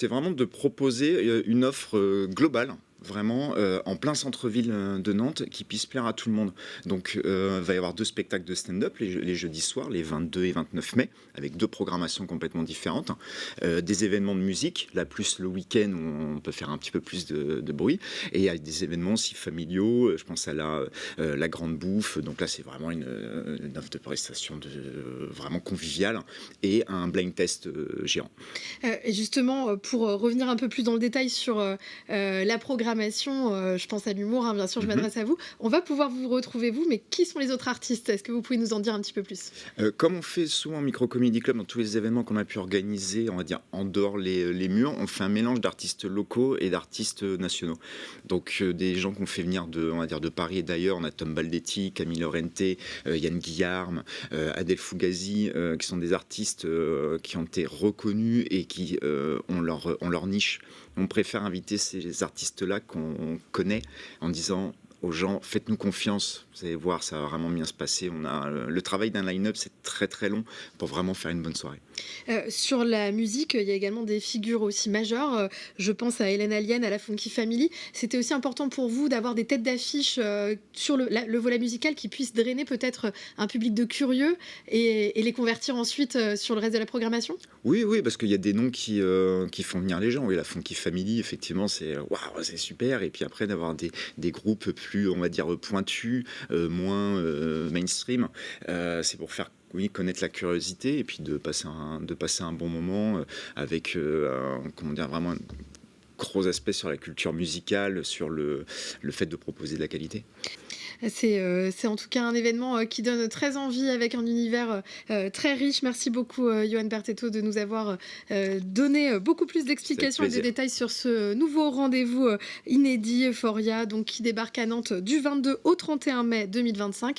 c'est vraiment de proposer une offre globale. Vraiment en plein centre-ville de Nantes qui puisse plaire à tout le monde. Donc il va y avoir 2 spectacles de stand-up les jeudis soirs, les 22 et 29 mai, avec 2 programmations complètement différentes. Des événements de musique, là plus le week-end où on peut faire un petit peu plus de bruit. Et il y a des événements aussi familiaux, je pense à la grande bouffe, donc là c'est vraiment une offre de prestation vraiment conviviale et un blind test géant. Et justement, pour revenir un peu plus dans le détail sur la programmation, je pense à l'humour, hein, bien sûr, je Mhm. m'adresse à vous. On va pouvoir vous retrouver, vous, mais qui sont les autres artistes? Est-ce que vous pouvez nous en dire un petit peu plus? Comme on fait souvent au Micro Comedy Club dans tous les événements qu'on a pu organiser, on va dire en dehors les murs, on fait un mélange d'artistes locaux et d'artistes nationaux. Donc des gens qu'on fait venir on va dire de Paris et d'ailleurs, on a Tom Baldetti, Camille Laurente, Yann Guillarme, Adèle Fugazi, qui sont des artistes qui ont été reconnus et qui ont leur niche. On préfère inviter ces artistes-là qu'on connaît en disant aux gens, faites-nous confiance, vous allez voir, ça va vraiment bien se passer. Le travail d'un line-up, c'est très très long pour vraiment faire une bonne soirée. Sur la musique, il y a également des figures aussi majeures. Je pense à Hélène Allienne, à la Funky Family. C'était aussi important pour vous d'avoir des têtes d'affiche sur le volet musical qui puissent drainer peut-être un public de curieux et les convertir ensuite sur le reste de la programmation? Oui, oui, parce qu'il y a des noms qui font venir les gens. Oui, la Funky Family, effectivement, c'est waouh, c'est super. Et puis après, d'avoir des groupes plus, on va dire, pointus, moins mainstream, c'est pour faire oui, connaître la curiosité et puis de passer un bon moment avec comment dire, vraiment un gros aspect sur la culture musicale, sur le fait de proposer de la qualité. C'est en tout cas un événement qui donne très envie avec un univers très riche. Merci beaucoup, Yoann Bertetto, de nous avoir donné beaucoup plus C'est avec d'explications et de plaisir. détails sur ce nouveau rendez-vous inédit, Euphoria, donc, qui débarque à Nantes du 22 au 31 mai 2025.